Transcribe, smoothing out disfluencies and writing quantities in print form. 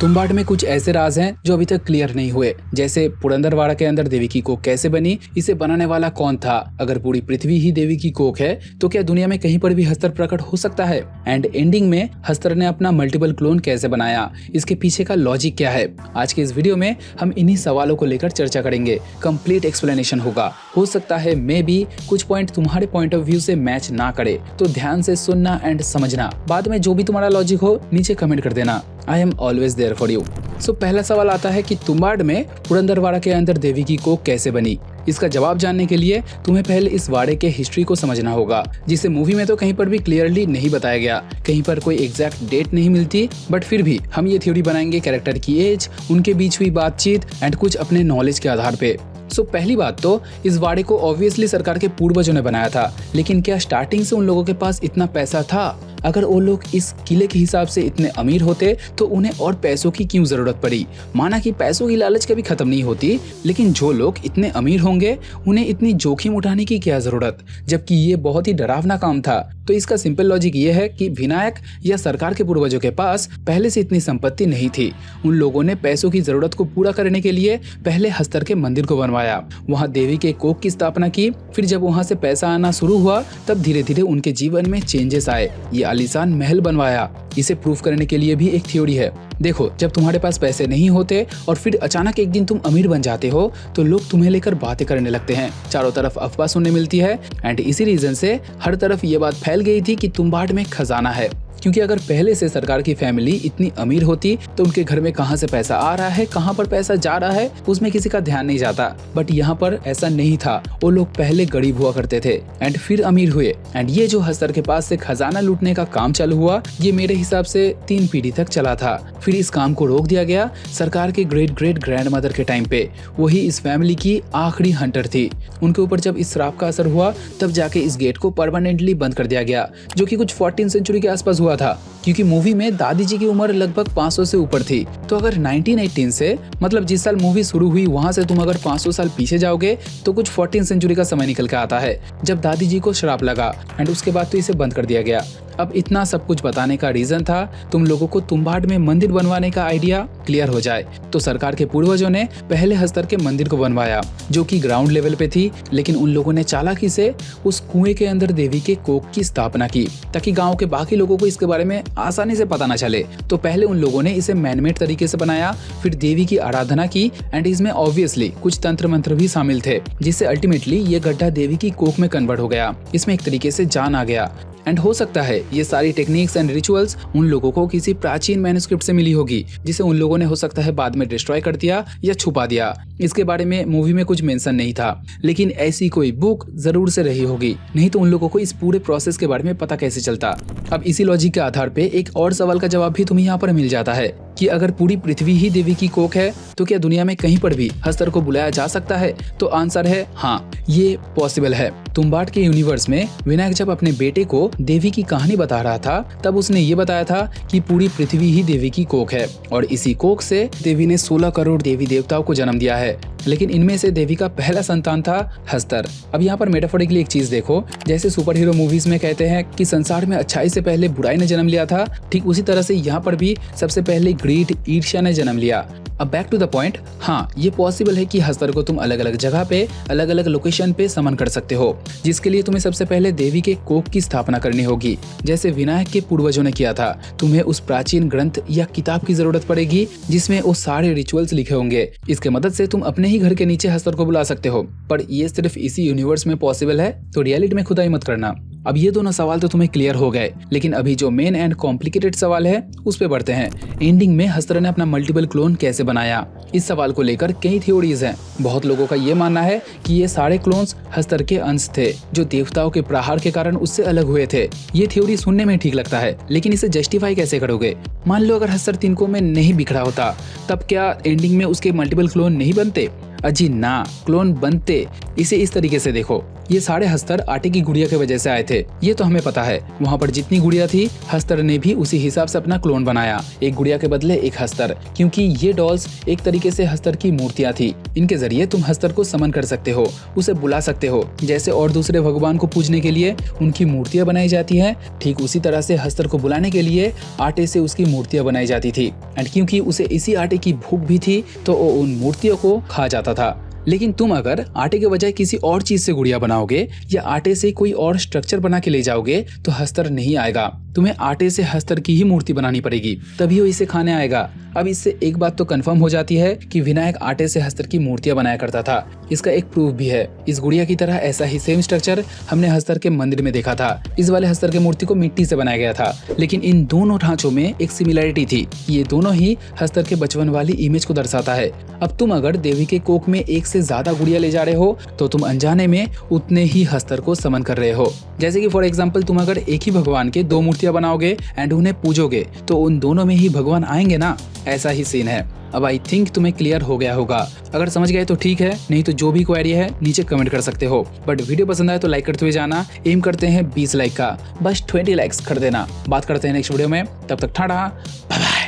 तुम्बाड में कुछ ऐसे राज हैं जो अभी तक क्लियर नहीं हुए, जैसे पुरंदरवाड़ा के अंदर देवी की कोख कैसे बनी, इसे बनाने वाला कौन था, अगर पूरी पृथ्वी ही देवी की कोख है तो क्या दुनिया में कहीं पर भी हस्तर प्रकट हो सकता है, एंड एंडिंग में हस्तर ने अपना मल्टीपल क्लोन कैसे बनाया, इसके पीछे का लॉजिक क्या है। आज के इस वीडियो में हम इन्हीं सवालों को लेकर चर्चा करेंगे। कंप्लीट एक्सप्लेनेशन होगा। हो सकता है मे भी कुछ पॉइंट तुम्हारे पॉइंट ऑफ व्यू से मैच ना करे, तो ध्यान से सुनना एंड समझना। बाद में जो भी तुम्हारा लॉजिक हो नीचे कमेंट कर देना। I am always there for you. So पहला सवाल आता है कि तुम्बाड में पुरंदरवाड़ा के अंदर देवी की कोख कैसे बनी। इसका जवाब जानने के लिए तुम्हें पहले इस वाड़े के हिस्ट्री को समझना होगा, जिसे मूवी में तो कहीं पर भी क्लियरली नहीं बताया गया। कहीं पर कोई एग्जैक्ट डेट नहीं मिलती, बट फिर भी हम ये थ्योरी बनाएंगे कैरेक्टर की एज, उनके बीच हुई बातचीत एंड कुछ अपने नॉलेज के आधार पे। सो पहली बात तो इस वाड़े को ऑब्वियसली सरकार के पूर्वजों ने बनाया था, लेकिन क्या स्टार्टिंग से उन लोगों के पास इतना पैसा था? अगर वो लोग इस किले के हिसाब से इतने अमीर होते तो उन्हें और पैसों की क्यों जरूरत पड़ी। माना कि पैसों की लालच कभी खत्म नहीं होती, लेकिन जो लोग इतने अमीर होंगे उन्हें इतनी जोखिम उठाने की क्या जरूरत, जबकि ये बहुत ही डरावना काम था। तो इसका सिंपल लॉजिक ये है कि विनायक या सरकार के पूर्वजों के पास पहले से इतनी संपत्ति नहीं थी। उन लोगों ने पैसों की जरूरत को पूरा करने के लिए पहले हस्तर के मंदिर को बनवाया, वहाँ देवी के कोख की स्थापना की। फिर जब वहाँ से पैसा आना शुरू हुआ तब धीरे धीरे उनके जीवन में चेंजेस आए। ये आलीशान महल बनवाया। इसे प्रूफ करने के लिए भी एक थ्योरी है। देखो, जब तुम्हारे पास पैसे नहीं होते और फिर अचानक एक दिन तुम अमीर बन जाते हो तो लोग तुम्हें लेकर बातें करने लगते हैं। चारों तरफ अफवाह सुनने मिलती है एंड इसी रीजन से हर तरफ ये बात फैल गई थी कि तुम्बाड में खजाना है। क्योंकि अगर पहले से सरकार की फैमिली इतनी अमीर होती तो उनके घर में कहाँ से पैसा आ रहा है, कहाँ पर पैसा जा रहा है, उसमें किसी का ध्यान नहीं जाता। बट यहाँ पर ऐसा नहीं था। वो लोग पहले गरीब हुआ करते थे एंड फिर अमीर हुए। एंड ये जो हस्तर के पास से खजाना लूटने का काम चालू हुआ, ये मेरे हिसाब से 3 पीढ़ी तक चला था। फिर इस काम को रोक दिया गया सरकार के ग्रेट ग्रेट ग्रैंड मदर के टाइम पे। वही इस फैमिली की आखिरी हंटर थी। उनके ऊपर जब इस श्राप का असर हुआ तब जाके इस गेट को परमानेंटली बंद कर दिया गया, जो कि कुछ 14th सेंचुरी के आसपास हुआ था। क्योंकि मूवी में दादी जी की उम्र लगभग 500 से ऊपर थी। तो अगर 1918 से, मतलब जिस साल मूवी शुरू हुई वहां से तुम अगर 500 साल पीछे जाओगे तो कुछ 14th सेंचुरी का समय निकल के आता है, जब दादी जी को श्राप लगा एंड उसके बाद तो इसे बंद कर दिया गया। अब इतना सब कुछ बताने का रीजन था तुम लोगों को तुम्बाड में मंदिर बनवाने का आइडिया क्लियर हो जाए। तो सरकार के पूर्वजों ने पहले हस्तर के मंदिर को बनवाया, जो कि ग्राउंड लेवल पे थी, लेकिन उन लोगों ने चालाकी से उस कुएं के अंदर देवी के कोख की स्थापना की ताकि गांव के बाकी लोगों को इसके बारे में आसानी से पता न चले। तो पहले उन लोगों ने इसे मैनमेड तरीके से बनाया, फिर देवी की आराधना की एंड इसमें ऑब्वियसली कुछ तंत्र मंत्र भी शामिल थे, जिससे अल्टीमेटली ये गड्ढा देवी की कोख में कन्वर्ट हो गया। इसमें एक तरीके से जान आ गया। एंड हो सकता है ये सारी टेक्निक्स एंड रिचुअल्स उन लोगों को किसी प्राचीन मैन्युस्क्रिप्ट से मिली होगी, जिसे उन लोगों ने हो सकता है बाद में डिस्ट्रॉय कर दिया या छुपा दिया। इसके बारे में मूवी में कुछ मेंशन नहीं था, लेकिन ऐसी कोई बुक जरूर से रही होगी, नहीं तो उन लोगों को इस पूरे प्रोसेस के बारे में पता कैसे चलता। अब इसी लॉजिक के आधार पे एक और सवाल का जवाब भी तुम्हें यहाँ पर मिल जाता है कि अगर पूरी पृथ्वी ही देवी की कोख है तो क्या दुनिया में कहीं पर भी हस्तर को बुलाया जा सकता है? तो आंसर है हाँ, ये पॉसिबल है। तुम्बाड के यूनिवर्स में विनायक जब अपने बेटे को देवी की कहानी बता रहा था तब उसने ये बताया था कि पूरी पृथ्वी ही देवी की कोख है और इसी कोख से देवी ने 16 करोड़ देवी देवताओं को जन्म दिया है। लेकिन इनमें से देवी का पहला संतान था हस्तर। अब यहाँ पर मेटाफोरिकली एक चीज देखो, जैसे सुपर हीरो मूवीज में कहते हैं कि संसार में अच्छाई से पहले बुराई ने जन्म लिया था, ठीक उसी तरह से यहाँ पर भी सबसे पहले ग्रीड ईर्ष्या ने जन्म लिया। अब बैक टू द पॉइंट, हाँ ये पॉसिबल है कि हस्तर को तुम अलग अलग जगह पे अलग अलग लोकेशन पे समन कर सकते हो, जिसके लिए तुम्हें सबसे पहले देवी के कोख की स्थापना करनी होगी, जैसे विनायक के पूर्वजों ने किया था। तुम्हें उस प्राचीन ग्रंथ या किताब की जरूरत पड़ेगी जिसमें वो सारे रिचुअल्स लिखे होंगे। इसके मदद से तुम अपने ही घर के नीचे हस्तर को बुला सकते हो, पर ये सिर्फ इसी यूनिवर्स में पॉसिबल है, तो रियलिटी में खुदाई मत करना। अब ये दोनों सवाल तो तुम्हें क्लियर हो गए, लेकिन अभी जो मेन एंड कॉम्प्लिकेटेड सवाल है उस पे बढ़ते हैं। एंडिंग में हस्तर ने अपना मल्टीपल क्लोन कैसे बनाया? इस सवाल को लेकर कई थ्योरीज हैं। बहुत लोगों का ये मानना है कि ये सारे क्लोन्स हस्तर के अंश थे, जो देवताओं के प्रहार के कारण उससे अलग हुए थे। ये थ्योरी सुनने में ठीक लगता है, लेकिन इसे जस्टिफाई कैसे करोगे? मान लो अगर हस्तर तिनकों में नहीं बिखरा होता, तब क्या एंडिंग में उसके मल्टीपल क्लोन नहीं बनते? अजी ना, क्लोन बनते। इसे इस तरीके से देखो, ये सारे हस्तर आटे की गुड़िया की वजह से आए थे, ये तो हमें पता है। वहाँ पर जितनी गुड़िया थी, हस्तर ने भी उसी हिसाब से अपना क्लोन बनाया, एक गुड़िया के बदले एक हस्तर, क्योंकि ये डॉल्स एक तरीके से हस्तर की मूर्तियां थी। इनके जरिए तुम हस्तर को समन कर सकते हो, उसे बुला सकते हो। जैसे और दूसरे भगवान को पूजने के लिए उनकी मूर्तियां बनाई जाती है, ठीक उसी तरह से हस्तर को बुलाने के लिए आटे से उसकी मूर्तियां बनाई जाती थी। एंड क्योंकि उसे इसी आटे की भूख भी थी, तो वो उन मूर्तियों को खा जाता था। लेकिन तुम अगर आटे के बजाय किसी और चीज से गुड़िया बनाओगे या आटे से कोई और स्ट्रक्चर बना के ले जाओगे, तो हस्तर नहीं आएगा। तुम्हें आटे से हस्तर की ही मूर्ति बनानी पड़ेगी, तभी वो इसे खाने आएगा। अब इससे एक बात तो कंफर्म हो जाती है कि विनायक आटे से हस्तर की मूर्तियां बनाया करता था। इसका एक प्रूफ भी है, इस गुड़िया की तरह ऐसा ही सेम स्ट्रक्चर हमने हस्तर के मंदिर में देखा था। इस वाले हस्तर की मूर्ति को मिट्टी से बनाया गया था, लेकिन इन दोनों ढांचों में एक सिमिलरिटी थी। ये दोनों ही हस्तर के बचपन वाली इमेज को दर्शाता है। अब तुम अगर देवी के कोख में एक से ज्यादा गुड़िया ले जा रहे हो, तो तुम अनजाने में उतने ही हस्तर को समन कर रहे हो। जैसे कि फॉर एग्जाम्पल, तुम अगर एक ही भगवान के दो मूर्तियां बनाओगे एंड उन्हें पूजोगे, तो उन दोनों में ही भगवान आएंगे ना। ऐसा ही सीन है। अब आई थिंक तुम्हें क्लियर हो गया होगा। अगर समझ गए तो ठीक है, नहीं तो जो भी क्वेरी है नीचे कमेंट कर सकते हो। बट वीडियो पसंद आए तो लाइक करते हुए जाना। एम करते हैं 20 लाइक का, बस 20 लाइक्स कर देना। बात करते हैं नेक्स्ट वीडियो में, तब तक टाटा बाय बाय।